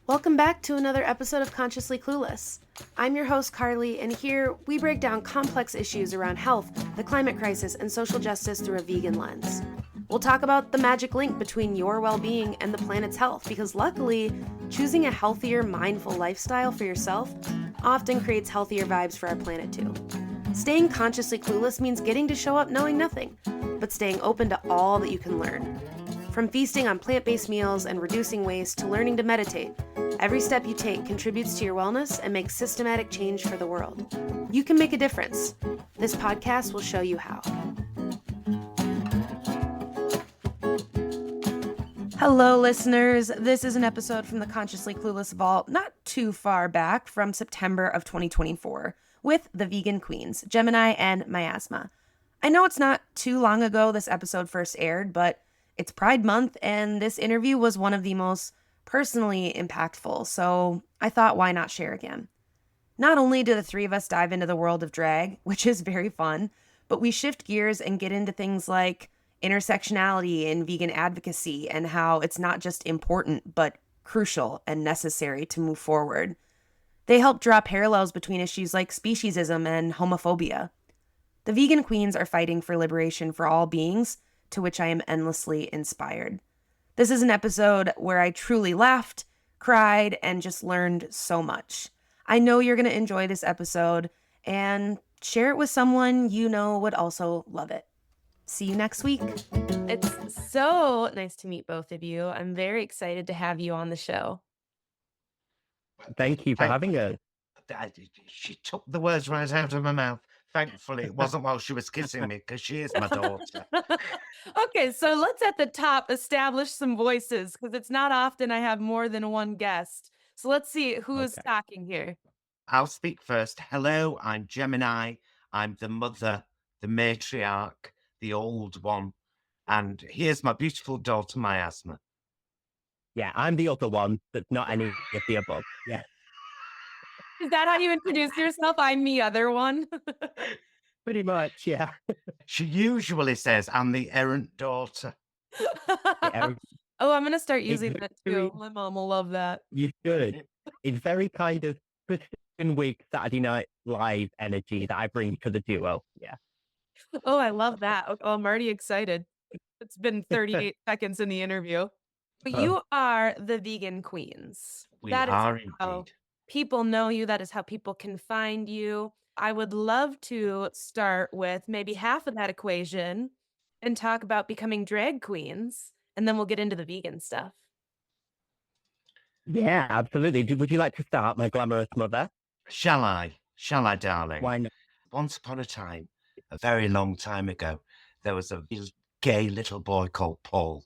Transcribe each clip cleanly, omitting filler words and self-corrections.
Welcome back to another episode of Consciously Clueless. I'm your host, Carly, and here we break down complex issues around health, the climate crisis, and social justice through a vegan lens. We'll talk about the magic link between your well-being and the planet's health, because luckily, choosing a healthier, mindful lifestyle for yourself often creates healthier vibes for our planet too. Staying consciously clueless means getting to show up knowing nothing, but staying open to all that you can learn. From feasting on plant-based meals and reducing waste to learning to meditate, every step you take contributes to your wellness and makes systematic change for the world. You can make a difference. This podcast will show you how. Hello, listeners. This is an episode from the Consciously Clueless Vault, not too far back from September of 2024, with the vegan queens, Gemini and Miasma. I know it's not too long ago this episode first aired, but it's Pride Month, and this interview was one of the most personally impactful, so I thought, why not share again? Not only do the three of us dive into the world of drag, which is very fun, but we shift gears and get into things like intersectionality and vegan advocacy and how it's not just important, but crucial and necessary to move forward. They help draw parallels between issues like speciesism and homophobia. The vegan queens are fighting for liberation for all beings, to which I am endlessly inspired. This is an episode where I truly laughed, cried, and just learned so much. I know you're going to enjoy this episode and share it with someone you know would also love it. See you next week. It's so nice to meet both of you. I'm very excited to have you on the show. Thank you for having us. She took the words right out of my mouth. Thankfully, it wasn't while she was kissing me, because she is my daughter. Okay, so let's at the top establish some voices, because it's not often I have more than one guest. So let's see who is talking here. I'll speak first. Hello, I'm Gemini. I'm the mother, the matriarch, the old one. And here's my beautiful daughter, Miasma. Yeah, I'm the other one that's not any of the above. Yeah. Is that how you introduce yourself? I'm the other one. Pretty much, yeah. She usually says, I'm the errant daughter. Yeah, Oh, I'm going to start using that too. My mom will love that. you should. It's very kind of Christian Week, Saturday Night Live energy that I bring to the duo. Yeah. Oh, I love that. Oh, I'm already excited. It's been 38 seconds in the interview. But you are the vegan queens. We are indeed. People know you. That is how people can find you. I would love to start with maybe half of that equation and talk about becoming drag queens, and then we'll get into the vegan stuff. Yeah, absolutely. Would you like to start, my glamorous mother? Shall I? Shall I, darling? Why not? Once upon a time, a very long time ago, there was a gay little boy called Paul.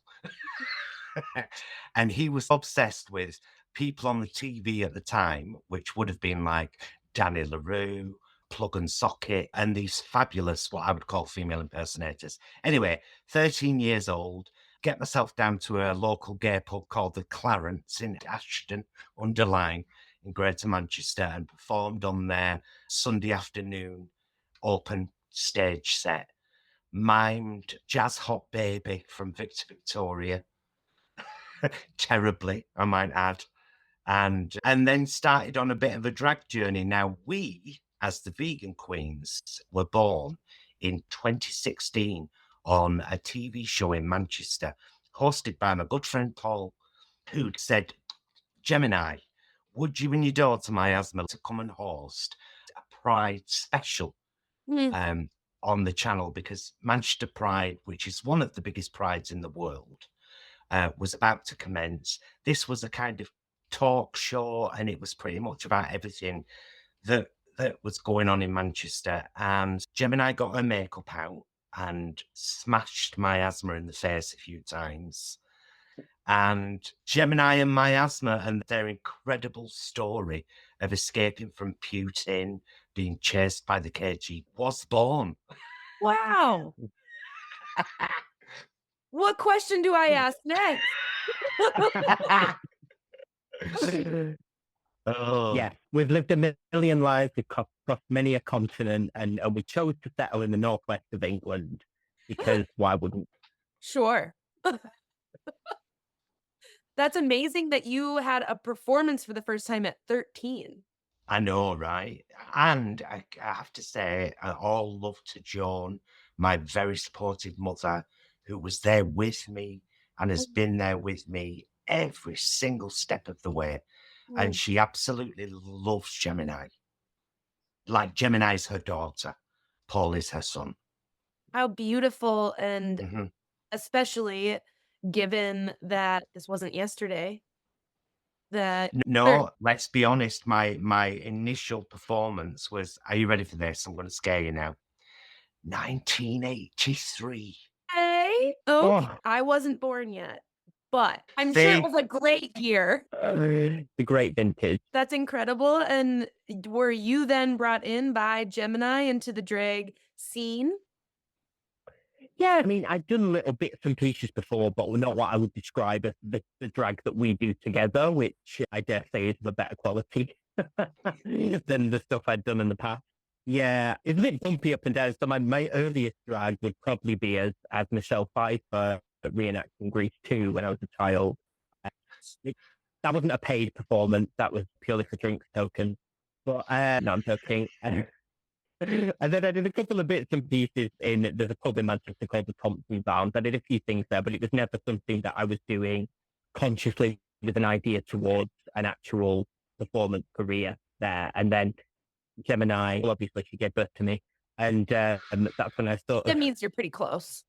And he was obsessed with people on the TV at the time, which would have been like Danny LaRue, Plug and Socket, and these fabulous, what I would call female impersonators. Anyway, 13 years old, get myself down to a local gay pub called the Clarence in Ashton-under-Lyne in Greater Manchester, and performed on their Sunday afternoon open stage set. Mimed Jazz Hot Baby from Victor Victoria. Terribly, I might add. And then started on a bit of a drag journey. Now, we, as the vegan queens, were born in 2016 on a TV show in Manchester, hosted by my good friend Paul, who said, Gemini, would you and your daughter, Miasma, to come and host a Pride special on the channel? Because Manchester Pride, which is one of the biggest prides in the world, was about to commence. This was a kind of talk show, and it was pretty much about everything that was going on in Manchester. And Gemini got her makeup out and smashed Miasma in the face a few times. And Gemini and Miasma and their incredible story of escaping from Putin, being chased by the KG, was born. Wow. What question do I ask next? Yeah, we've lived a million lives across many a continent, and we chose to settle in the northwest of England because why wouldn't? Sure. That's amazing that you had a performance for the first time at 13. I know, right? And I have to say, all love to Joan, my very supportive mother, who was there with me and has been there with me every single step of the way. And Mm. she absolutely loves Gemini. Like Gemini's her daughter, Paul is her son. How beautiful, and Mhm. especially given that this wasn't yesterday, that er, No, let's be honest. My initial performance was, are you ready for this? I'm going to scare you now. 1983. hey, okay, Oh, I wasn't born yet, but I'm sure it See, was a great year. the great vintage. That's incredible, and were you then brought in by Gemini into the drag scene? Yeah, I mean, I've done little bits and pieces before, but not what I would describe as the drag that we do together, which I dare say is of a better quality than the stuff I'd done in the past. Yeah, it's a bit bumpy up and down. So my earliest drag would probably be as Michelle Pfeiffer reenacting Grease 2 when I was a child. Uh, it- that wasn't a paid performance. That was purely for drinks token. But no, I'm joking. And then I did a couple of bits and pieces there's a pub in Manchester called the Thompson Bounds. I did a few things there, but it was never something that I was doing consciously with an idea towards an actual performance career there. And then Gemini, well, obviously she gave birth to me. And that's when I sort That of means you're pretty close.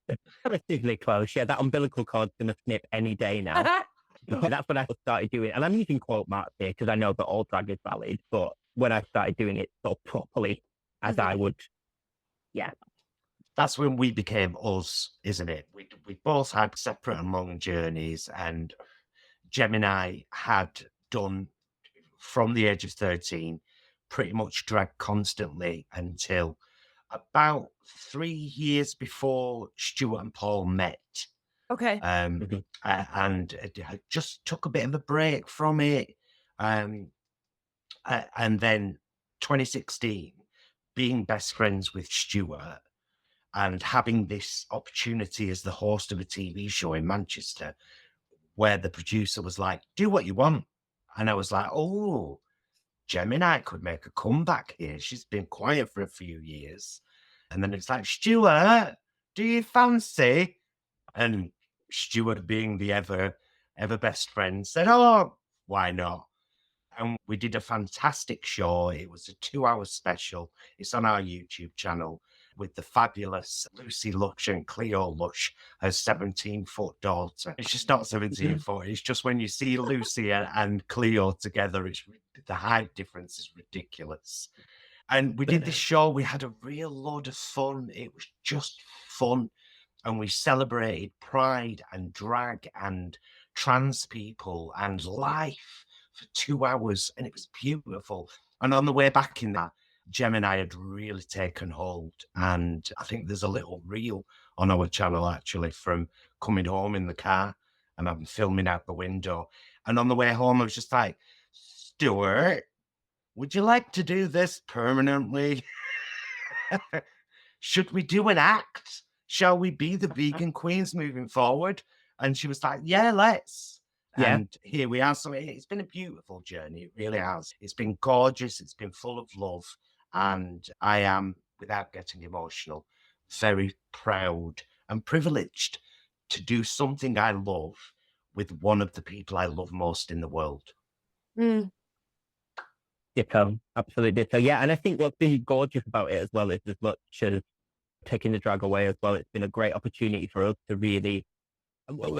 relatively close. Yeah, that umbilical cord's going to snip any day now. So that's when I started doing it. And I'm using quote marks here because I know that all drag is valid. But when I started doing it so properly as I would, yeah. that's when we became us, isn't it? We both had separate and long journeys, and Gemini had done from the age of 13 pretty much drag constantly until about 3 years before Stuart and Paul met. Okay. Mhm. And I just took a bit of a break from it. And then 2016, being best friends with Stuart and having this opportunity as the host of a TV show in Manchester, where the producer was like, do what you want. And I was like, oh, Gemini could make a comeback here. She's been quiet for a few years. And then it's like, Stuart, do you fancy? And Stuart, being the ever best friend, said, oh, why not? And we did a fantastic show. It was a 2-hour special. It's on our YouTube channel with the fabulous Lucy Lush and Cleo Lush, her 17-foot daughter. It's just not 17-foot. It's just when you see Lucy and Cleo together, the height difference is ridiculous. And we did this show. We had a real load of fun. It was just fun. And we celebrated pride and drag and trans people and life for 2 hours. And it was beautiful. And on the way back in that, Gemini had really taken hold. And I think there's a little reel on our channel actually from coming home in the car, and I'm filming out the window. And on the way home, I was just like, Stuart, would you like to do this permanently? Should we do an act? Shall we be the vegan queens moving forward? And she was like, yeah, let's. Yeah. And here we are. So it's been a beautiful journey. It really has. It's been gorgeous. It's been full of love. And I am, without getting emotional, very proud and privileged to do something I love with one of the people I love most in the world. Mm. Ditto. Absolutely ditto. Yeah. And I think what's been gorgeous about it as well is as much as taking the drag away as well, it's been a great opportunity for us to really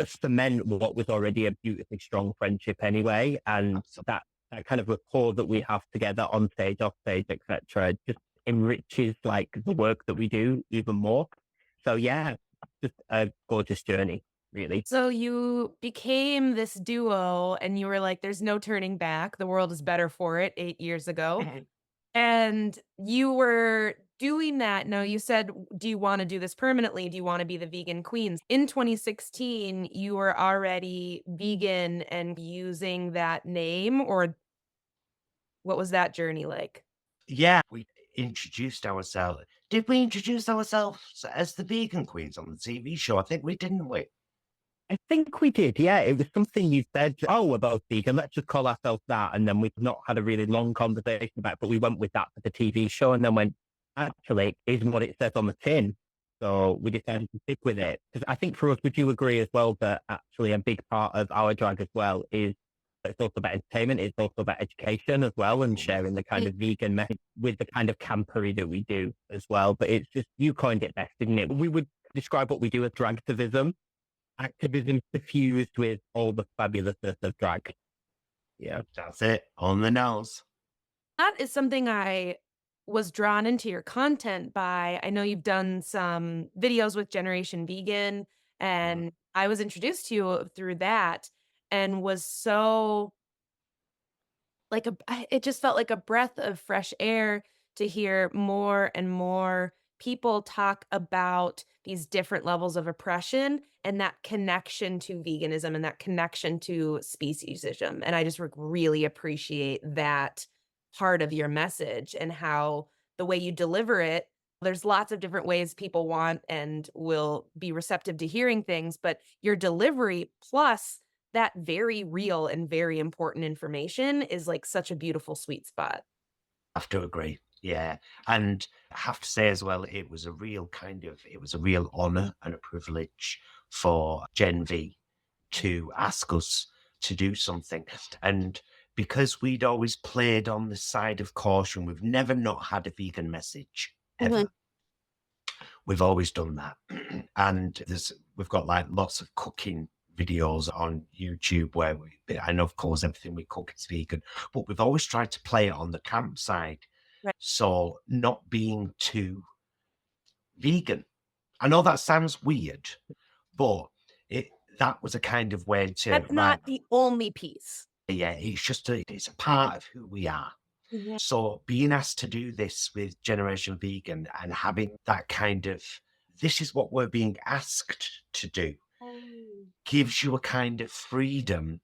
cement what was already a beautifully strong friendship anyway. And that kind of rapport that we have together on stage, off stage, etc., just enriches like the work that we do even more. So yeah, just a gorgeous journey, really. So you became this duo and you were like, there's no turning back. The world is better for it 8 years ago. And you were doing that. Now, you said, do you want to do this permanently? Do you want to be the vegan queens? In 2016, you were already vegan and using that name, or what was that journey like? Yeah, we introduced ourselves. Did we introduce ourselves as the vegan queens on the TV show? I think we didn't we? I think we did, yeah. It was something you said, oh, we're both vegan, let's just call ourselves that. And then we've not had a really long conversation about it, but we went with that for the TV show and then went, actually, it isn't what it says on the tin. So we decided to stick with it. Because I think for us, would you agree as well that actually a big part of our drag as well is it's also about entertainment, it's also about education as well, and sharing the kind of vegan message with the kind of campery that we do as well. But it's just, you coined it best, didn't it? We would describe what we do as dragtivism. Activism suffused with all the fabulousness of drag. Yeah. That's it. On the nose. That is something I was drawn into your content by. I know you've done some videos with Generation Vegan, and I was introduced to you through that and was so it just felt like a breath of fresh air to hear more and more people talk about these different levels of oppression and that connection to veganism and that connection to speciesism. And I just really appreciate that part of your message and how the way you deliver it. There's lots of different ways people want and will be receptive to hearing things, but your delivery plus that very real and very important information is like such a beautiful sweet spot. I have to agree. Yeah. And I have to say as well, it was a real honor and a privilege for Gen V to ask us to do something. And because we'd always played on the side of caution, we've never not had a vegan message ever. We've always done that. And we've got like lots of cooking videos on YouTube and of course everything we cook is vegan, but we've always tried to play it on the camp side. Right. So not being too vegan. I know that sounds weird, but that was a kind of way to. That's not the only piece. Yeah, it's a part of who we are. Yeah. So being asked to do this with Generation Vegan and having that kind of, this is what we're being asked to do, gives you a kind of freedom.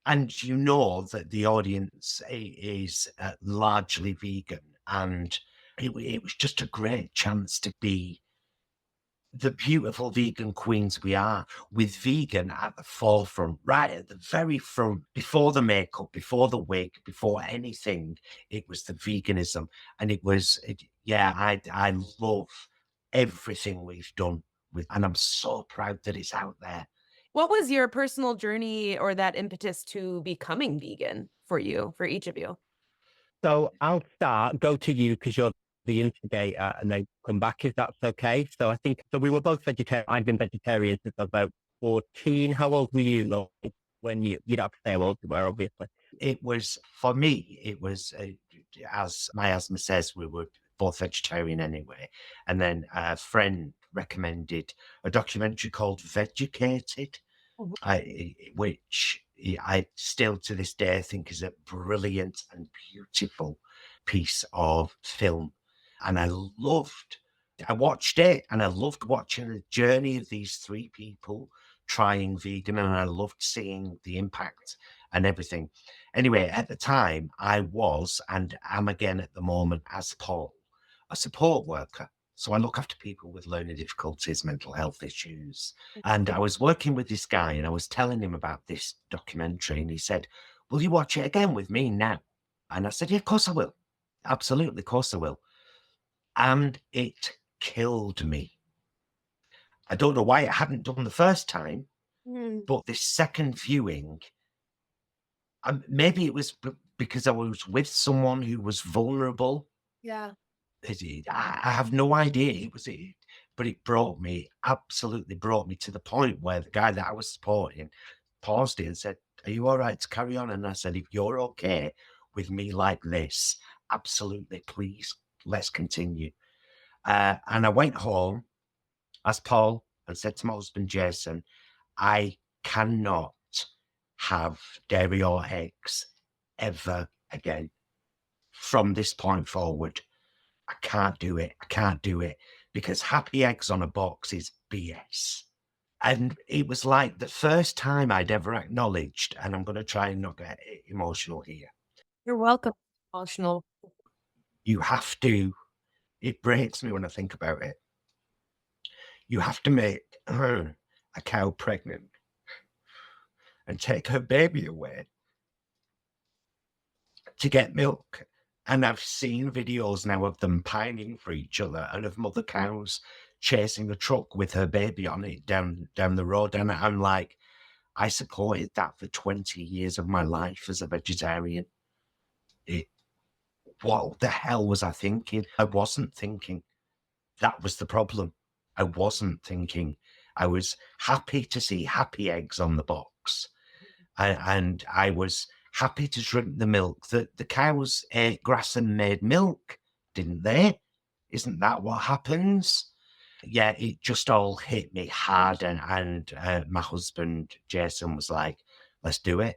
And you know that the audience is largely vegan. And it was just a great chance to be the beautiful vegan queens we are, with vegan at the forefront, right at the very front, before the makeup, before the wig, before anything. It was the veganism. And I love everything we've done and I'm so proud that it's out there. What was your personal journey or that impetus to becoming vegan for you, for each of you? So I'll go to you because you're the instigator and then come back if that's okay. So I think, so we were both vegetarian. I've been vegetarian since I was about 14. How old were you, Lloyd, when you don't have to say how old you were, obviously? It was, for me, it was, as Miasma says, we were both vegetarian anyway. And then a friend recommended a documentary called Vegucated, which I still to this day think is a brilliant and beautiful piece of film. And I watched it and I loved watching the journey of these three people trying vegan, and I loved seeing the impact and everything. Anyway, at the time I was, and am again at the moment as Paul, a support worker. So I look after people with learning difficulties, mental health issues. And I was working with this guy and I was telling him about this documentary and he said, will you watch it again with me now? And I said, yeah, of course I will. Absolutely, of course I will. And it killed me. I don't know why it hadn't done the first time, but this second viewing, maybe it was because I was with someone who was vulnerable. Yeah. I have no idea. But it absolutely brought me to the point where the guy that I was supporting paused it and said, are you all right to carry on? And I said, if you're okay with me like this, absolutely, please, let's continue. And I went home, asked Paul, and said to my husband, Jason, I cannot have dairy or eggs ever again from this point forward. I can't do it. I can't do it because happy eggs on a box is BS. And it was like the first time I'd ever acknowledged, and I'm going to try and not get emotional here. You're welcome. Emotional. You have to, it breaks me when I think about it. You have to make a cow pregnant and take her baby away to get milk. And I've seen videos now of them pining for each other and of mother cows chasing a truck with her baby on it down the road. And I'm like, I supported that for 20 years of my life as a vegetarian. What the hell was I thinking? I wasn't thinking. That was the problem. I wasn't thinking. I was happy to see happy eggs on the box. And I was happy to drink the milk. The cows ate grass and made milk, didn't they? Isn't that what happens? Yeah, it just all hit me hard. And my husband, Jason, was like, let's do it.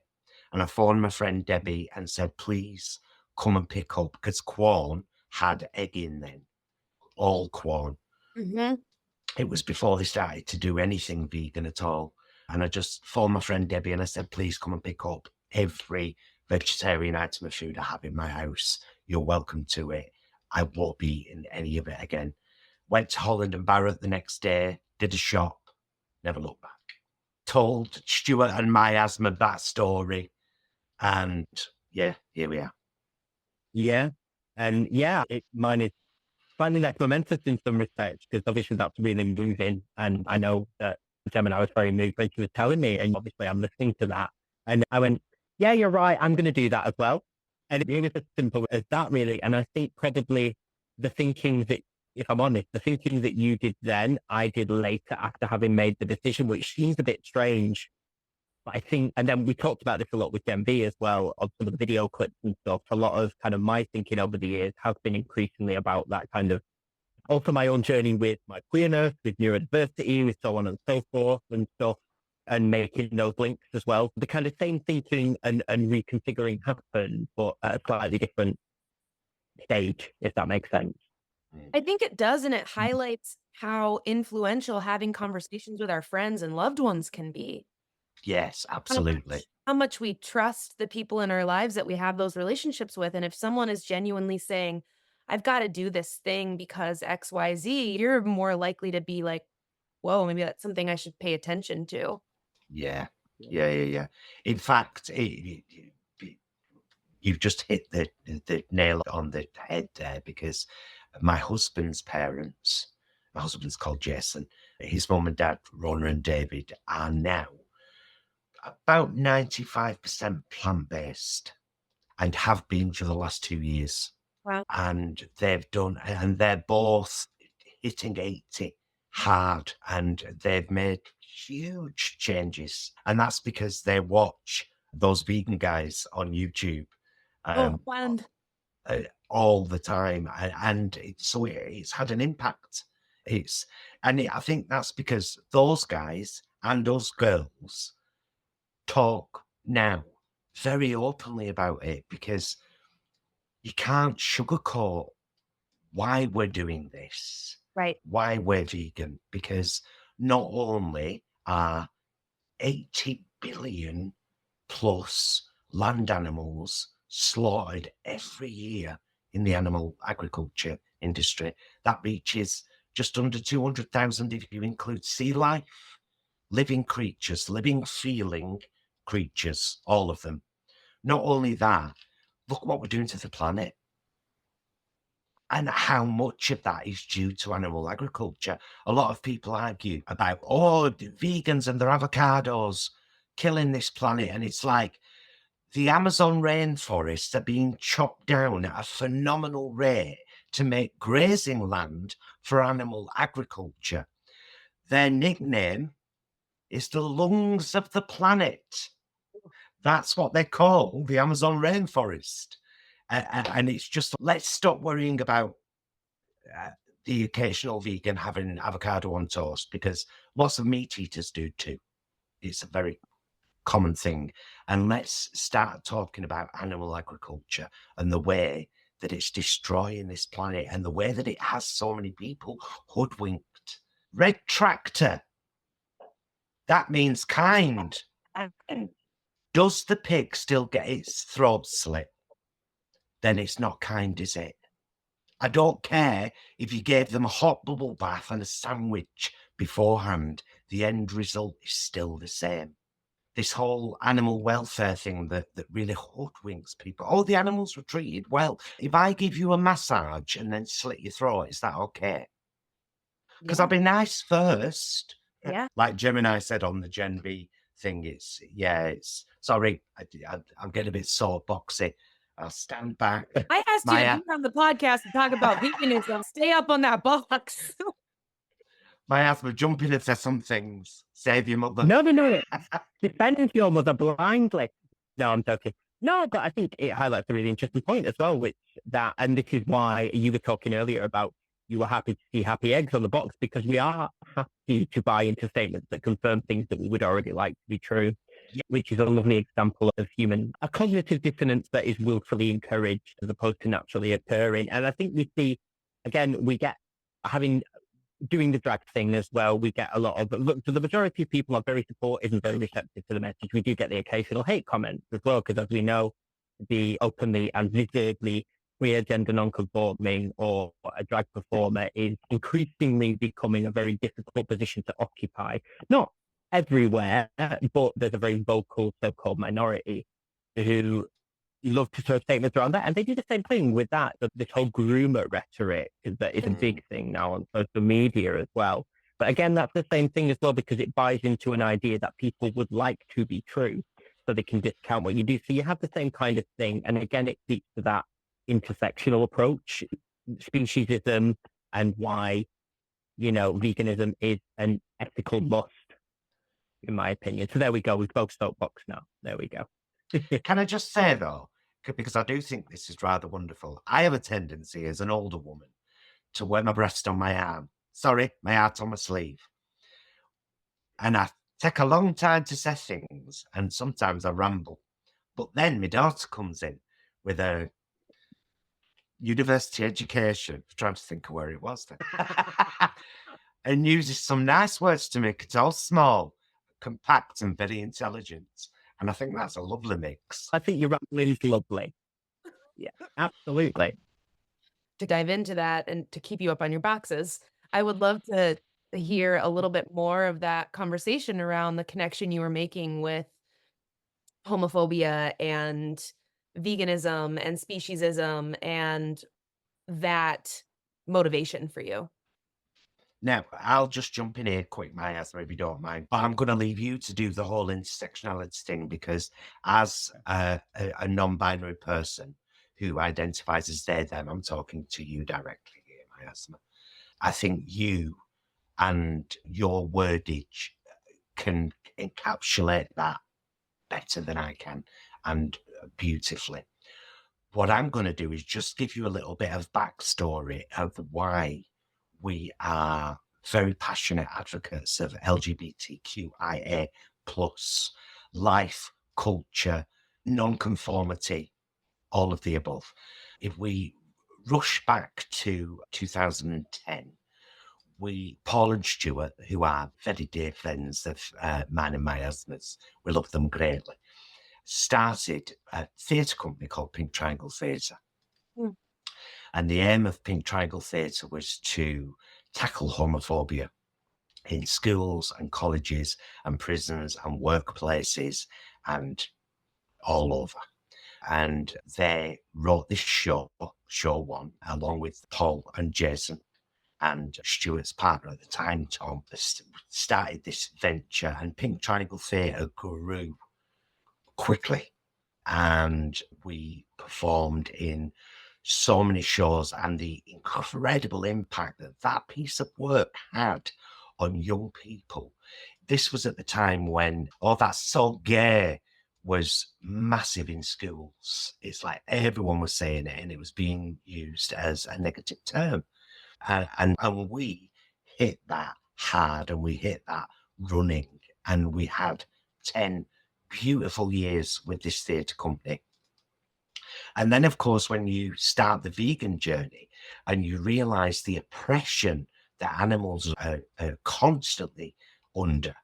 And I phoned my friend Debbie and said, please come and pick up, because Quorn had egg in then, all Quorn. Mm-hmm. It was before they started to do anything vegan at all. And I just phoned my friend Debbie and I said, please come and pick up every vegetarian item of food I have in my house. You're welcome to it. I won't be eating any of it again. Went to Holland and Barrett the next day, did a shop, never looked back. Told Stuart and Miasma that story. And yeah, here we are. Yeah. And yeah, mine is slightly less momentous in some respects, because obviously that's really moving. And I know that Gemini was very moved when she was telling me, and obviously I'm listening to that. And I went, yeah, you're right. I'm going to do that as well. And it was as simple as that, really. And I think credibly, the thinking that, if I'm honest, the thinking that you did then, I did later after having made the decision, which seems a bit strange. But I think, and then we talked about this a lot with Gen V as well, on some of the video clips and stuff. A lot of kind of my thinking over the years has been increasingly about that kind of, also my own journey with my queerness, with neurodiversity, with so on and so forth and stuff, and making those links as well. The kind of same thinking and reconfiguring happened, but at a slightly different stage, if that makes sense. I think it does, and it highlights how influential having conversations with our friends and loved ones can be. Yes, absolutely. How much we trust the people in our lives that we have those relationships with. And if someone is genuinely saying, I've got to do this thing because XYZ, you're more likely to be like, whoa, maybe that's something I should pay attention to. Yeah. In fact, you've just hit the nail on the head there, because my husband's parents, my husband's called Jason, his mum and dad, Rona and David, are now about 95% plant-based and have been for the last 2 years. Wow. And they're both hitting 80 hard, and they've made huge changes. And that's because they watch those vegan guys on YouTube all the time. And it's had an impact. I think that's because those guys and those girls talk now very openly about it, because you can't sugarcoat why we're doing this, Right. why we're vegan, because not only are 80 billion plus land animals slaughtered every year in the animal agriculture industry, that reaches just under 200,000 if you include sea life, living creatures, living, feeling creatures, all of them. Not only that, look what we're doing to the planet. And how much of that is due to animal agriculture. A lot of people argue about, the vegans and their avocados killing this planet. And it's like, the Amazon rainforests are being chopped down at a phenomenal rate to make grazing land for animal agriculture. Their nickname is the lungs of the planet. That's what they call the Amazon rainforest. And it's just, let's stop worrying about the occasional vegan having avocado on toast, because lots of meat eaters do too. It's a very common thing. And let's start talking about animal agriculture and the way that it's destroying this planet and the way that it has so many people hoodwinked. Red tractor. That means kind. Does the pig still get its throat slit? Then it's not kind, is it? I don't care if you gave them a hot bubble bath and a sandwich beforehand. The end result is still the same. this whole animal welfare thing that really hoodwinks people. Oh, the animals were treated well. If I give you a massage and then slit your throat, is that okay? Because I'll be nice first. Yeah. Like Gemini said on the Gen V thing, sorry, I'm getting a bit soapboxy. I'll stand back. I asked you to be on the podcast and talk about veganism. Stay up on that box. Miasma, jump in and say some things. Save your mother. No. Defend your mother blindly. No, I'm joking. No, but I think it highlights a really interesting point as well, and this is why you were talking earlier about you were happy to see happy eggs on the box, because we are happy to buy into statements that confirm things that we would already like to be true, which is a lovely example of a cognitive dissonance that is willfully encouraged as opposed to naturally occurring. And I think we see, again, doing the drag thing as well, we get a lot of, look, the majority of people are very supportive and very receptive to the message. We do get the occasional hate comments as well, because as we know, the openly and visibly queer, gender non-conforming or a drag performer is increasingly becoming a very difficult position to occupy. Not everywhere, but there's a very vocal so-called minority who love to throw statements around that, and they do the same thing with that. This whole groomer rhetoric is a big thing now on social media as well. But again, that's the same thing as well, because it buys into an idea that people would like to be true, so they can discount what you do. So you have the same kind of thing, and again, it speaks to that intersectional approach, speciesism, and why veganism is an ethical must, in my opinion. So there we go. We've both soapbox now. There we go. Can I just say, though, because I do think this is rather wonderful, I have a tendency as an older woman to wear my breast on my arm. Sorry, my heart on my sleeve. And I take a long time to say things, and sometimes I ramble. But then my daughter comes in with a university education, I'm trying to think of where it was then, and uses some nice words to make it all small, compact, and very intelligent. And I think that's a lovely mix. I think your rambling is lovely. Yeah, absolutely. To dive into that and to keep you up on your boxes, I would love to hear a little bit more of that conversation around the connection you were making with homophobia and veganism and speciesism and that motivation for you. Now, I'll just jump in here quick, Miasma, if you don't mind. I'm going to leave you to do the whole intersectionality thing, because as a non-binary person who identifies as they, them, I'm talking to you directly here, Miasma. I think you and your wordage can encapsulate that better than I can, and beautifully. What I'm going to do is just give you a little bit of backstory of why we are very passionate advocates of LGBTQIA plus life, culture, non-conformity, all of the above. If we rush back to 2010, Paul and Stuart, who are very dear friends of mine and Miasma's, we love them greatly, started a theatre company called Pink Triangle Theatre. And the aim of Pink Triangle Theatre was to tackle homophobia in schools and colleges and prisons and workplaces and all over. And they wrote this show one, along with Paul and Jason and Stuart's partner at the time, Tom, started this venture, and Pink Triangle Theatre grew quickly. And we performed in so many shows, and the incredible impact that piece of work had on young people. This was at the time when that's so gay was massive in schools. It's like everyone was saying it, and it was being used as a negative term. And we hit that hard, and we hit that running, and we had 10 beautiful years with this theatre company. And then, of course, when you start the vegan journey and you realize the oppression that animals are constantly under,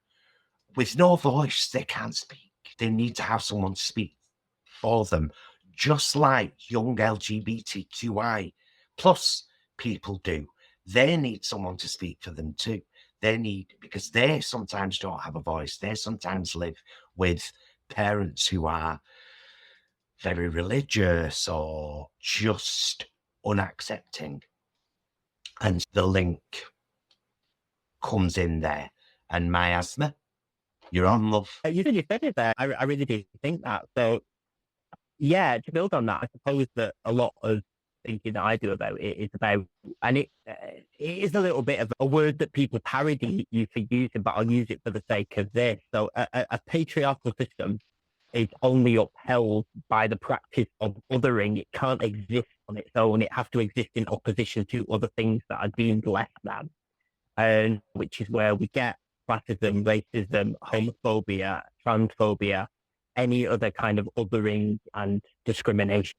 with no voice, they can't speak. They need to have someone speak for them, just like young LGBTQI plus people do. They need someone to speak for them too. They need, because they sometimes don't have a voice. They sometimes live with parents who are very religious or just unaccepting. And the link comes in there. And Miasma, you're on, love. You said it there. I really do think that. So, yeah, to build on that, I suppose that a lot of thinking that I do about it is about, and it is a little bit of a word that people parody you for using, but I'll use it for the sake of this. So a patriarchal system is only upheld by the practice of othering. It can't exist on its own. It has to exist in opposition to other things that are deemed less than, and which is where we get classism, racism, homophobia, transphobia, any other kind of othering and discrimination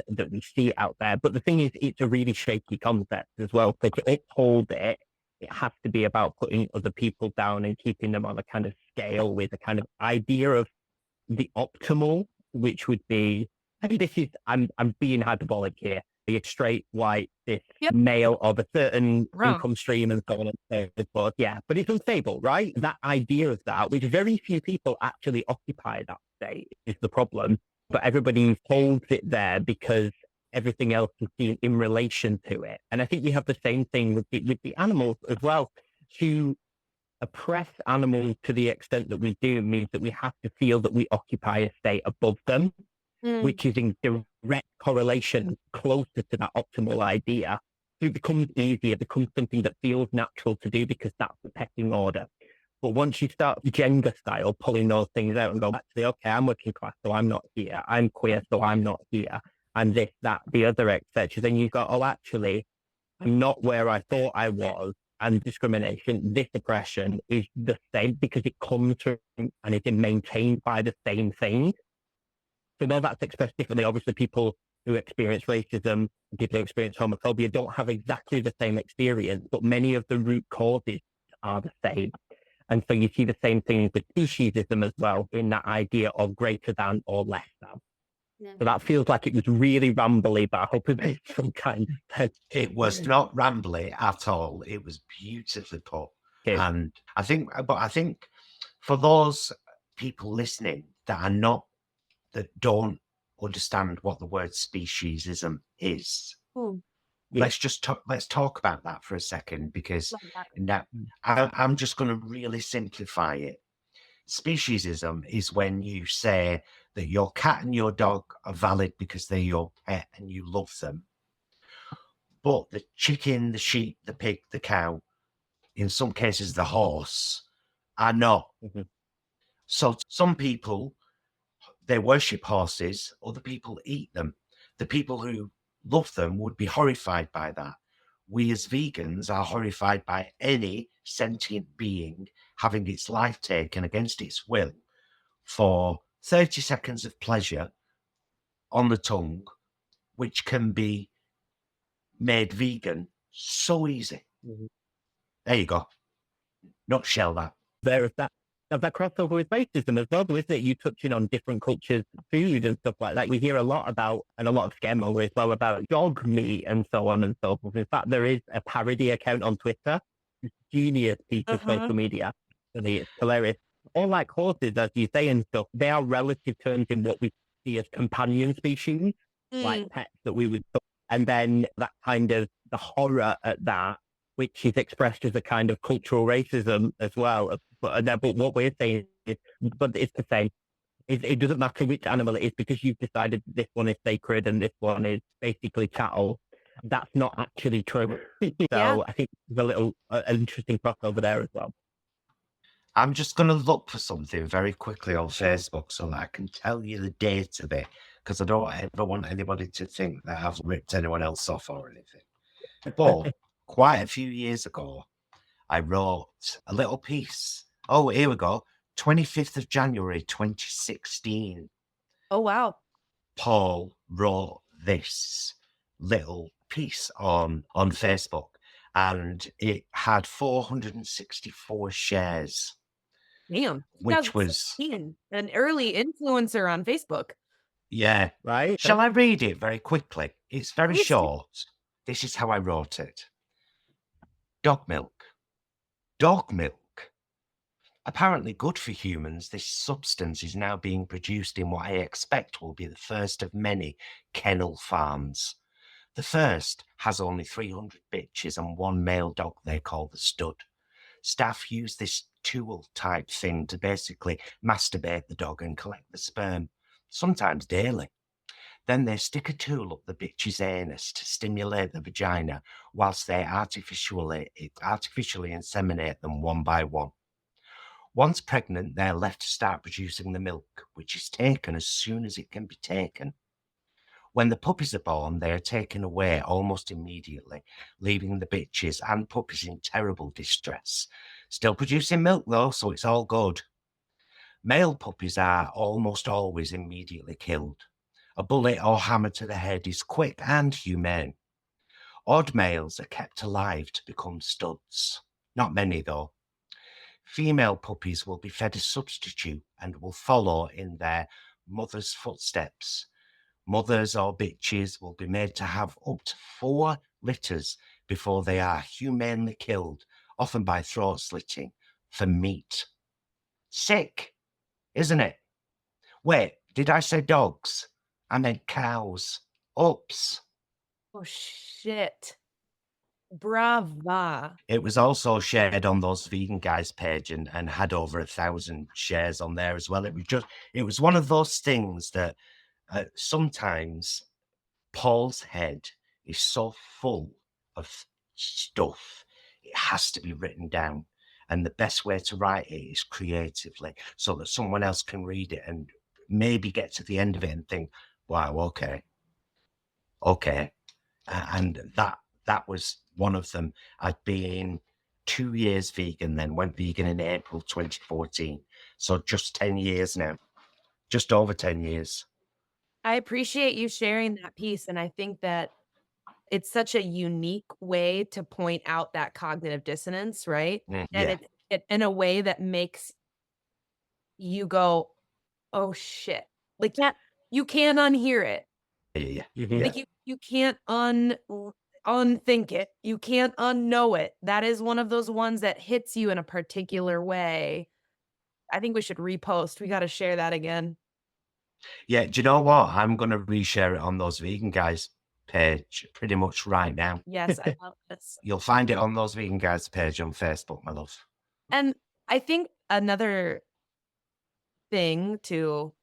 that we see out there. But the thing is, it's a really shaky concept as well. So to uphold it, it has to be about putting other people down and keeping them on a kind of scale with a kind of idea of the optimal, which would be, I mean, this is, I'm being hyperbolic here, be a straight, white, this male of a certain income stream and so on and so forth. Yeah, but it's unstable, right? That idea of that, which very few people actually occupy that state, is the problem. But everybody holds it there because everything else is seen in relation to it. And I think we have the same thing with the animals as well. To oppress animals to the extent that we do means that we have to feel that we occupy a state above them, which is in direct correlation closer to that optimal idea. So it becomes easier, it becomes something that feels natural to do because that's the pecking order. But once you start Jenga style pulling those things out and go, actually, okay, I'm working class, so I'm not here. I'm queer, so I'm not here. And this, that, the other, etc. Then you go, oh, actually, I'm not where I thought I was. And discrimination, this oppression is the same because it comes from and is maintained by the same thing. So now that's expressed differently. Obviously, people who experience racism, people who experience homophobia don't have exactly the same experience, but many of the root causes are the same. And so you see the same thing with speciesism as well, in that idea of greater than or less than. So that feels like it was really rambly, but I hope it made some kind of sense. It was not rambly at all. It was beautifully put. Okay. And I think for those people listening that don't understand what the word speciesism is, let's talk about that for a second, because now I'm just going to really simplify it. Speciesism is when you say that your cat and your dog are valid because they're your pet and you love them. But the chicken, the sheep, the pig, the cow, in some cases the horse, are not. So some people, they worship horses, other people eat them. The people who love them would be horrified by that. We as vegans are horrified by any sentient being having its life taken against its will for 30 seconds of pleasure on the tongue, which can be made vegan so easy. There you go. Nutshell that. There is that crossover with racism as well, isn't it? You touching on different cultures, food and stuff like that. We hear a lot about, and a lot of scam as well, about dog meat and so on and so forth. In fact, there is a parody account on Twitter. It's a genius piece of social media. It's hilarious. All like horses, as you say and stuff, they are relative terms in what we see as companion species, like pets that we would. And then that kind of the horror at that, which is expressed as a kind of cultural racism as well. But what we're saying is, but it's the same. It doesn't matter which animal it is, because you've decided this one is sacred and this one is basically chattel. That's not actually true. So I think there's a little interesting crossover there as well. I'm just going to look for something very quickly on Facebook so that I can tell you the date of it, because I don't ever want anybody to think that I've ripped anyone else off or anything. But quite a few years ago, I wrote a little piece. Oh, here we go. 25th of January, 2016. Oh, wow. Paul wrote this little piece on Facebook, and it had 464 shares. Damn. Which was an early influencer on Facebook. Yeah. Right. Shall I read it very quickly? It's very short. This is how I wrote it. Dog milk. Dog milk. Apparently good for humans, this substance is now being produced in what I expect will be the first of many kennel farms. The first has only 300 bitches and one male dog they call the stud. Staff use this tool type thing to basically masturbate the dog and collect the sperm, sometimes daily. Then they stick a tool up the bitch's anus to stimulate the vagina whilst they artificially inseminate them one by one. Once pregnant, they're left to start producing the milk, which is taken as soon as it can be taken. When the puppies are born, they are taken away almost immediately, leaving the bitches and puppies in terrible distress. Still producing milk though, so it's all good. Male puppies are almost always immediately killed. A bullet or hammer to the head is quick and humane. Odd males are kept alive to become studs. Not many though. Female puppies will be fed a substitute and will follow in their mother's footsteps. Mothers or bitches will be made to have up to 4 litters before they are humanely killed, often by throat slitting, for meat. Sick, isn't it? Wait, did I say dogs? I meant cows. Oops. Oh, shit. Brava. It was also shared on those vegan guys page and had over 1,000 shares on there as well. It was one of those things that sometimes Paul's head is so full of stuff, it has to be written down. And the best way to write it is creatively so that someone else can read it and maybe get to the end of it and think, wow, okay. And that was one of them. I'd been 2 years vegan, then went vegan in April 2014. So just 10 years now, just over 10 years. I appreciate you sharing that piece. And I think that it's such a unique way to point out that cognitive dissonance, right? And Yeah. it in a way that makes you go, oh shit. Like you can't unhear it. Yeah. Like you can't unthink it. You can't unknow it. That is one of those ones that hits you in a particular way. I think we should repost. We got to share that again. Yeah, do you know what? I'm going to reshare it on those vegan guys page pretty much right now. Yes, I love this. You'll find it on those vegan guys page on Facebook, my love. And I think another thing to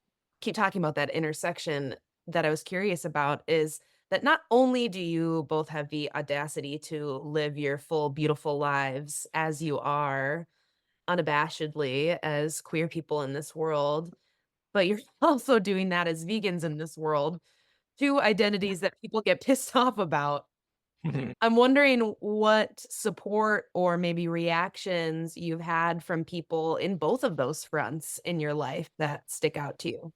keep talking about that intersection that I was curious about is that not only do you both have the audacity to live your full, beautiful lives as you are, unabashedly as queer people in this world, but you're also doing that as vegans in this world, 2 identities that people get pissed off about. I'm wondering what support or maybe reactions you've had from people in both of those fronts in your life that stick out to you.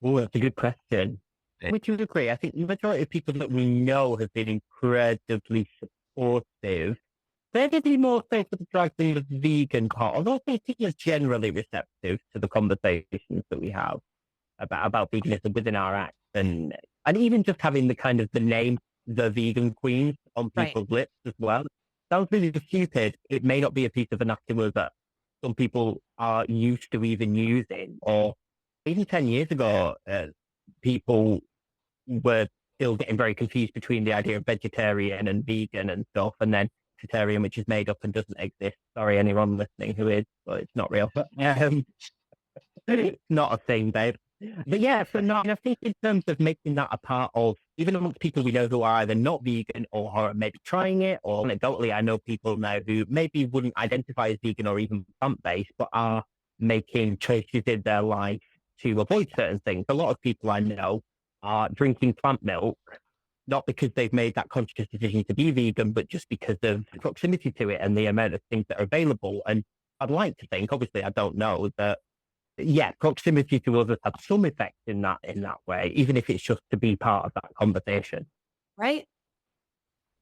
Oh, that's a good question. Yeah. Would you agree? I think the majority of people that we know have been incredibly supportive. Maybe more so for the drag than the vegan part, although I think they're generally receptive to the conversations that we have about veganism within our act, and even just having the kind of the name the vegan queens on Right. people's lips as well. Sounds really stupid. It may not be a piece of vernacular that some people are used to even using, or even 10 years ago, people were still getting very confused between the idea of vegetarian and vegan and stuff, and then vegetarian, which is made up and doesn't exist. Sorry, anyone listening who is, but it's not real. But it's not a thing, babe. But yeah, I think in terms of making that a part of, even amongst people we know who are either not vegan or are maybe trying it, or anecdotally, I know people now who maybe wouldn't identify as vegan or even plant-based, but are making choices in their life to avoid certain things. A lot of people I know are drinking plant milk, not because they've made that conscious decision to be vegan, but just because of proximity to it and the amount of things that are available. And I'd like to think, obviously I don't know, that yeah, proximity to others has some effect in that way, even if it's just to be part of that conversation. Right?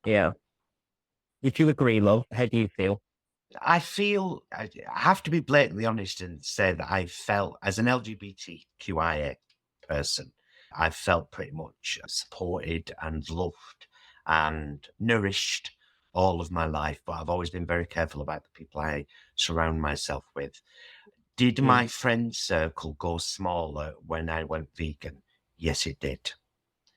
Yeah. Would you agree, love? How do you feel? I have to be blatantly honest and say that I felt, as an LGBTQIA person, I felt pretty much supported and loved and nourished all of my life, but I've always been very careful about the people I surround myself with. Did my friend circle go smaller when I went vegan? Yes, it did.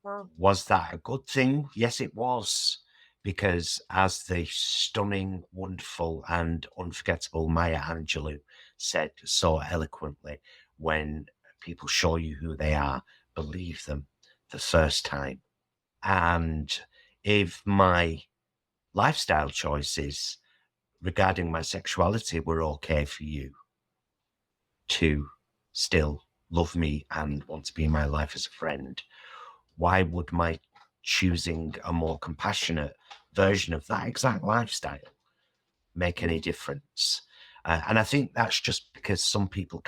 Wow. Was that a good thing? Yes, it was. Because as the stunning, wonderful, and unforgettable Maya Angelou said so eloquently, when people show you who they are, believe them the first time. And if my lifestyle choices regarding my sexuality were okay for you to still love me and want to be in my life as a friend, why would my choosing a more compassionate version of that exact lifestyle make any difference? And I think that's just because some people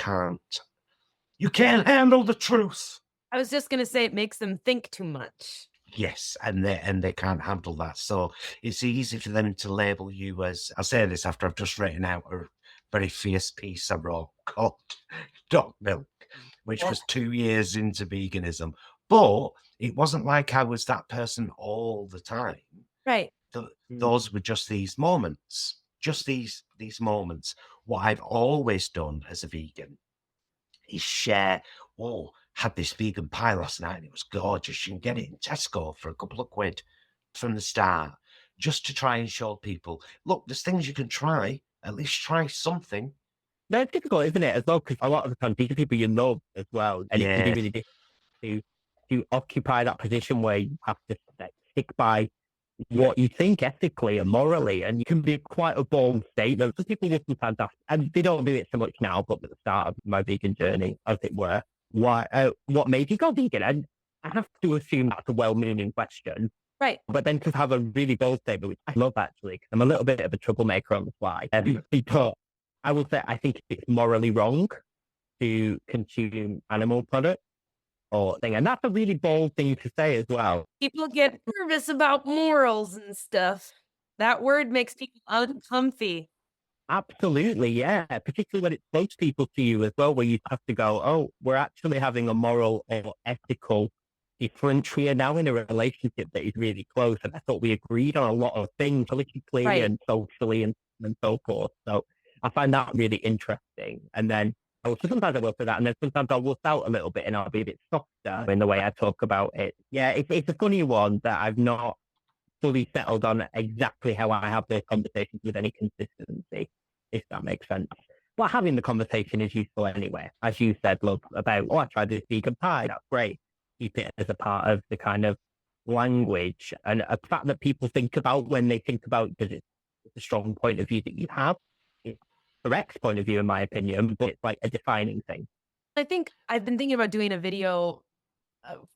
you can't handle the truth. I was just going to say it makes them think too much. Yes, and they can't handle that. So it's easy for them to label you as, I'll say this after I've just written out a very fierce piece I wrote called Dog Milk, which was 2 years into veganism. But it wasn't like I was that person all the time. Right. Those were just these moments, moments. What I've always done as a vegan is share, had this vegan pie last night and it was gorgeous. You can get it in Tesco for a couple of quid from the start, just to try and show people, look, there's things you can try. At least try something. No, it's difficult, isn't it? As well, because a lot of the time, these are people you love as well, and it can be really difficult to occupy that position where you have to stick by what you think ethically and morally, and you can be quite a bold statement. So people will sometimes ask, and they don't do it so much now, but at the start of my vegan journey, as it were, what made you go vegan? And I have to assume that's a well-meaning question. Right. But then to have a really bold statement, which I love actually, because I'm a little bit of a troublemaker on the fly, because I will say I think it's morally wrong to consume animal products or thing. And that's a really bold thing to say as well. People get nervous about morals and stuff. That word makes people uncomfy. Absolutely, yeah. Particularly when it's close people to you as well, where you have to go, oh, we're actually having a moral or ethical difference here now in a relationship that is really close. And I thought we agreed on a lot of things politically and socially and so forth. So I find that really interesting. And then sometimes I will for that, and then sometimes I'll wuss out a little bit and I'll be a bit softer in the way I talk about it. Yeah, it's a funny one that I've not fully settled on exactly how I have those conversations with any consistency, if that makes sense. But having the conversation is useful anyway. As you said, love, about, I tried this vegan pie, that's great. Keep it as a part of the kind of language and a fact that people think about when they think about, because it's a strong point of view that you have. It's the correct point of view, in my opinion, but it's like a defining thing. I think I've been thinking about doing a video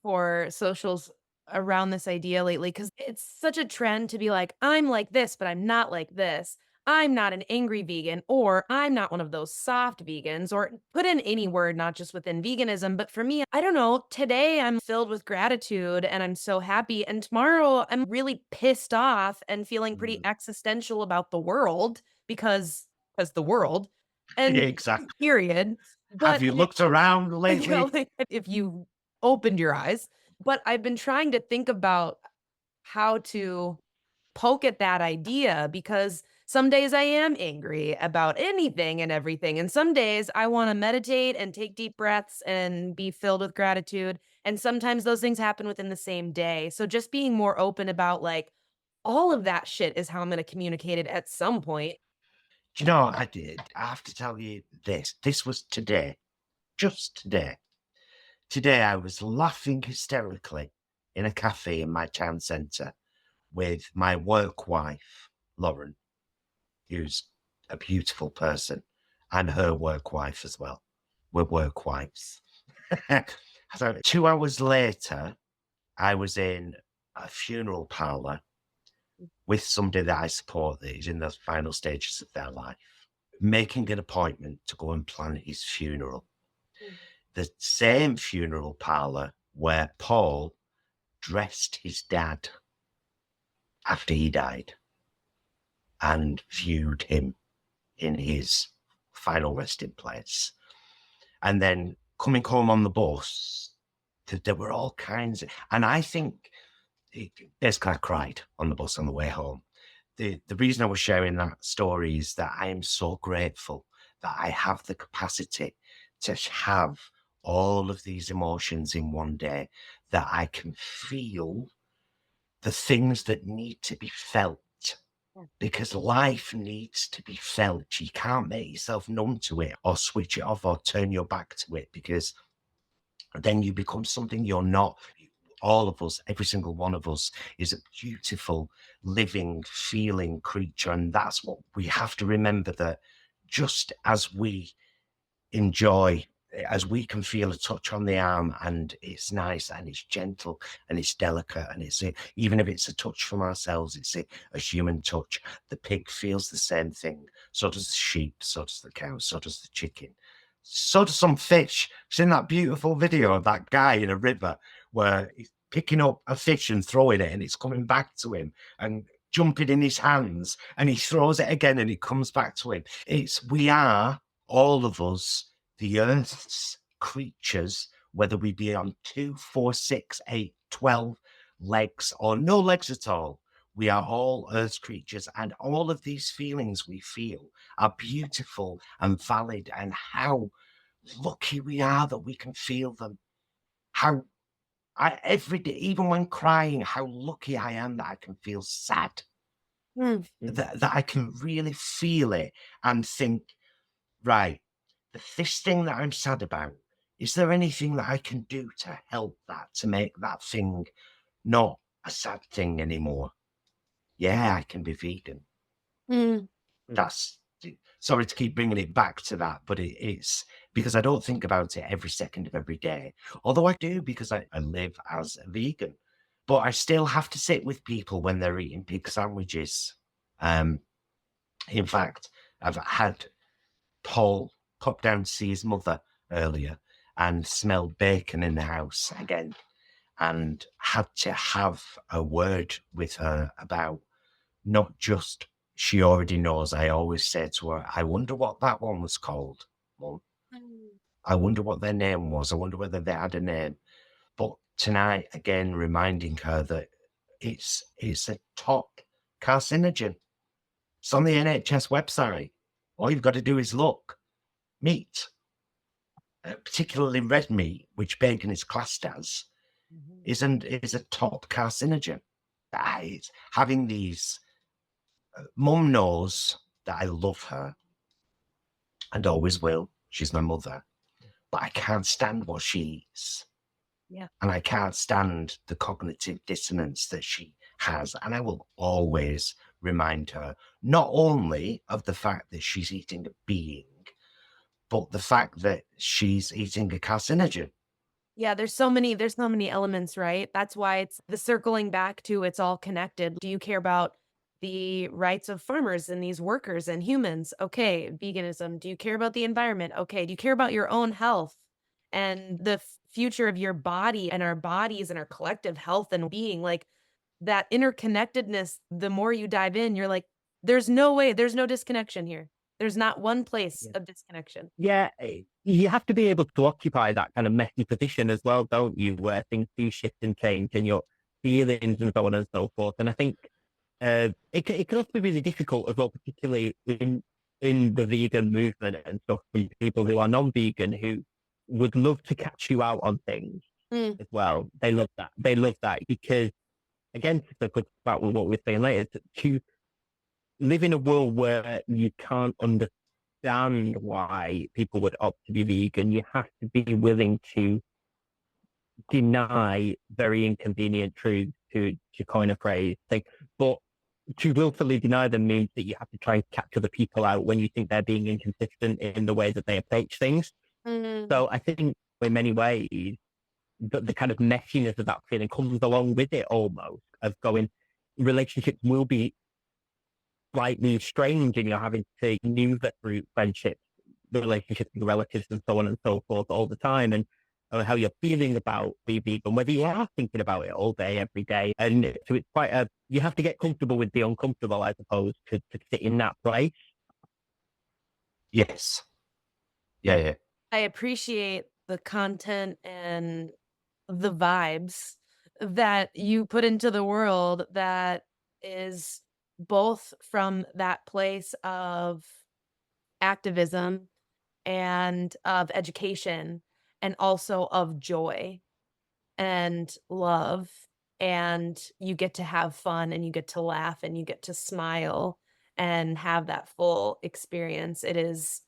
for socials around this idea lately, because it's such a trend to be like, I'm like this, but I'm not like this. I'm not an angry vegan, or I'm not one of those soft vegans, or put in any word, not just within veganism. But for me, I don't know, today I'm filled with gratitude and I'm so happy. And tomorrow I'm really pissed off and feeling pretty existential about the world because the world. And exactly. Period. But have you looked around lately? If you opened your eyes. But I've been trying to think about how to poke at that idea, because some days I am angry about anything and everything. And some days I want to meditate and take deep breaths and be filled with gratitude. And sometimes those things happen within the same day. So just being more open about like all of that shit is how I'm going to communicate it at some point. Do you know what I did? I have to tell you this. This was today. Just today. Today I was laughing hysterically in a cafe in my town centre with my work wife, Lauren, who's a beautiful person, and her work wife as well. We're work wives. So 2 hours later, I was in a funeral parlour with somebody that I support that is in the final stages of their life, making an appointment to go and plan his funeral. The same funeral parlour where Paul dressed his dad after he died and viewed him in his final resting place. And then coming home on the bus, there were all kinds of, and I think basically I cried on the bus on the way home. the reason I was sharing that story is that I am so grateful that I have the capacity to have all of these emotions in one day, that I can feel the things that need to be felt, because life needs to be felt. You can't make yourself numb to it or switch it off or turn your back to it, because then you become something you're not. All of us, every single one of us, is a beautiful, living, feeling creature. And that's what we have to remember, that just as we enjoy, as we can feel a touch on the arm and it's nice and it's gentle and it's delicate, and even if it's a touch from ourselves, it's a human touch. The pig feels the same thing. So does the sheep, so does the cow, so does the chicken, so does some fish. Seen that beautiful video of that guy in a river where he's picking up a fish and throwing it and it's coming back to him and jumping in his hands, and he throws it again and it comes back to him. We are, all of us, the earth's creatures, whether we be on 2, 4, 6, 8, 12 legs or no legs at all. We are all earth's creatures, and all of these feelings we feel are beautiful and valid, and how lucky we are that we can feel them. Every day, even when crying, how lucky I am that I can feel sad, that I can really feel it and think, right, this thing that I'm sad about, is there anything that I can do to help that, to make that thing not a sad thing anymore? Yeah, I can be vegan. That's, sorry to keep bringing it back to that, but it's because I don't think about it every second of every day. Although I do, because I live as a vegan, but I still have to sit with people when they're eating pig sandwiches. In fact, I've had Paul pop down to see his mother earlier and smelled bacon in the house again, and had to have a word with her about not just, she already knows, I always say to her, I wonder what that one was called, Mum. I wonder what their name was. I wonder whether they had a name. But tonight, again, reminding her that it's a top carcinogen. It's on the NHS website. All you've got to do is look. Meat, particularly red meat, which bacon is classed as, is a top carcinogen. It's having these. Mum knows that I love her and always will. She's my mother, but I can't stand what she eats. Yeah. And I can't stand the cognitive dissonance that she has. And I will always remind her not only of the fact that she's eating a being, but the fact that she's eating a carcinogen. Yeah, there's so many elements, right? That's why it's the circling back to it's all connected. Do you care about the rights of farmers and these workers and humans? Okay, veganism. Do you care about the environment? Okay, do you care about your own health and the future of your body and our bodies and our collective health and being? Like that interconnectedness, the more you dive in, you're like, there's no way, there's no disconnection here. There's not one place of disconnection. Yeah, you have to be able to occupy that kind of messy position as well, don't you? Where things do shift and change, and your feelings and so on and so forth. And I think it can also be really difficult as well, particularly in the vegan movement and stuff, from people who are non-vegan who would love to catch you out on things as well. They love that. They love that because, again, to talk about what we're saying later, to live in a world where you can't understand why people would opt to be vegan, you have to be willing to deny very inconvenient truths, to coin a phrase. But to willfully deny them means that you have to try and capture the people out when you think they're being inconsistent in the way that they approach things. So I think in many ways, the kind of messiness of that feeling comes along with it almost, of going, relationships will be slightly strange and you're having to maneuver through friendships, the relationships with relatives and so on and so forth all the time, and how you're feeling about being vegan, whether you are thinking about it all day, every day. And so it's quite you have to get comfortable with the uncomfortable, I suppose, to sit in that place. Yes. Yeah. I appreciate the content and the vibes that you put into the world that is both from that place of activism and of education, and also of joy and love, and you get to have fun and you get to laugh and you get to smile and have that full experience. It is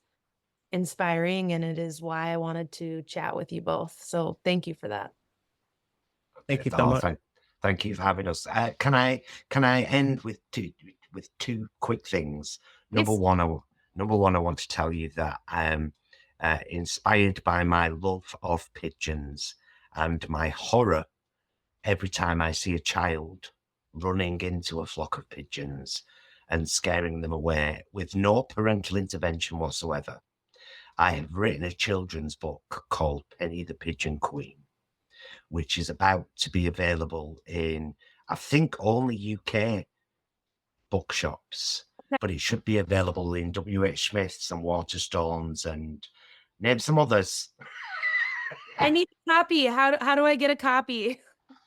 inspiring, and it is why I wanted to chat with you both. So thank you for that. Thank you so much. Thank you for having us. Can I end with two quick things? Number Yes. one, I want to tell you that I'm inspired by my love of pigeons and my horror every time I see a child running into a flock of pigeons and scaring them away with no parental intervention whatsoever. I have written a children's book called Penny the Pigeon Queen, which is about to be available in, I think, only UK bookshops, but it should be available in WH Smith's and Waterstones and name some others. I need a copy. How do I get a copy?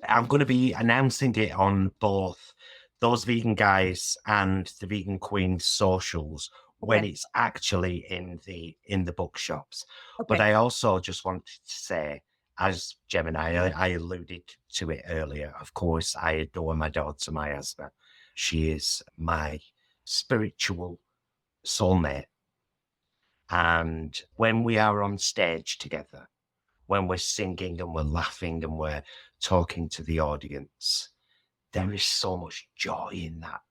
I'm going to be announcing it on both Those Vegan Guys and the Vegan Queen socials when it's actually in the bookshops. But I also just wanted to say, as Gemini, I alluded to it earlier. Of course, I adore my daughter Miasma. She is my spiritual soulmate. And when we are on stage together, when we're singing and we're laughing and we're talking to the audience, there is so much joy in that.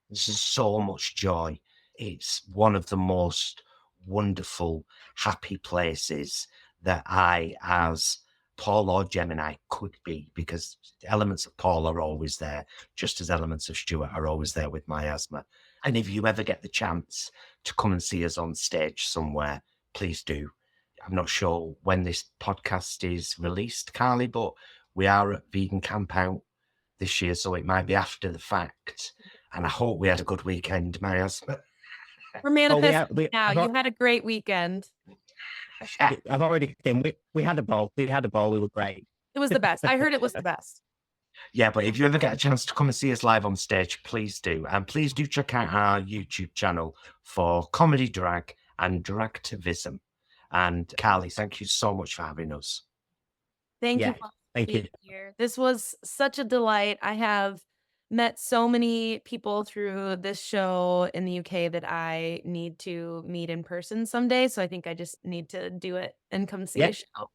There's so much joy. It's one of the most wonderful, happy places that I, as Paul or Gemini, could be, because elements of Paul are always there, just as elements of Stuart are always there with Miasma. And if you ever get the chance to come and see us on stage somewhere, please do. I'm not sure when this podcast is released, Carly, but we are at Vegan Camp Out this year, so it might be after the fact. And I hope we had a good weekend, Miasma. We're manifesting now. You had a great weekend. I've already seen. We had a ball. We were great. It was the best. I heard it was the best. Yeah, but if you ever get a chance to come and see us live on stage, please do. And please do check out our YouTube channel for comedy drag and dragtivism. And Carly, thank you so much for having us. Thank you. Thank you. Here. This was such a delight. I have met so many people through this show in the UK that I need to meet in person someday. So I think I just need to do it and come see a show.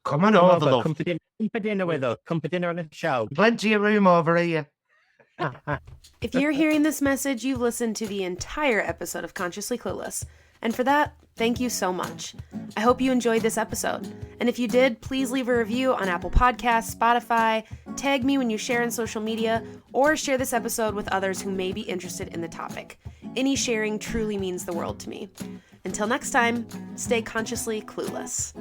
Come on over, love. Come for dinner with us. Come for dinner on the show. Plenty of room over here. If you're hearing this message, you've listened to the entire episode of Consciously Clueless. And for that, thank you so much. I hope you enjoyed this episode. And if you did, please leave a review on Apple Podcasts, Spotify, tag me when you share on social media, or share this episode with others who may be interested in the topic. Any sharing truly means the world to me. Until next time, stay consciously clueless.